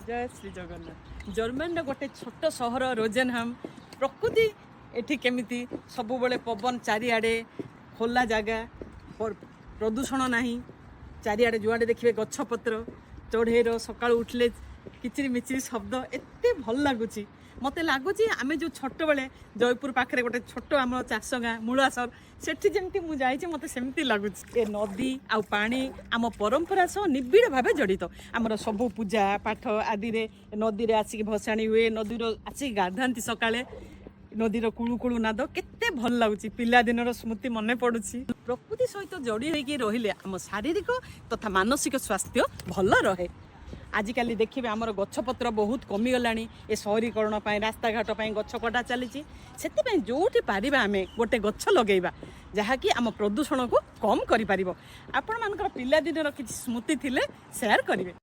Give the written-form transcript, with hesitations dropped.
जय श्री जगन्नाथ। जर्मन गोटे छोट सहर रोजेनहाम प्रकृति एठी केमिति सब बेले पवन चारिआडे खोला जगह प्रदूषण नहीं चारिआडे जुआडे देखिए गछपत्र चढ़ेर सका उठले किचिरी मिचिरी शब्द एते भल लगुच मत लगुच आम जो छोट बेले जयपुर पाखे गोटे छोट आम चाष गाँ मूलासर सेठी जमी मुझे मत सेमती लगुच ए नदी आ पानी आम परंपरा सह निबिड़ भाव जड़ित आमर सब पूजा पाठ आदि नदी रे आसिक भसाणी हुए नदी आसिक गाधाती सकाळे नदीर कुळु कुळु नाद केते भल लगुच पिला दिनर स्मृति मन पड़ुछि प्रकृति सहित जड़ी होइकी रहिले आम शारीरिक तथा मानसिक स्वास्थ्य भल रहे। आजिकाली देखिए आमर गछपत्र बहुत कमिगलानी ए शहरीकरण रास्ता घाट गछ कटा चली जो पारिबा आमे गोटे गछ लगेबा जहाँकि आम प्रदूषण को कम करि पारिबो। आपण मानकर पिला दिनर किछि स्मृति थिले शेयर करिवे।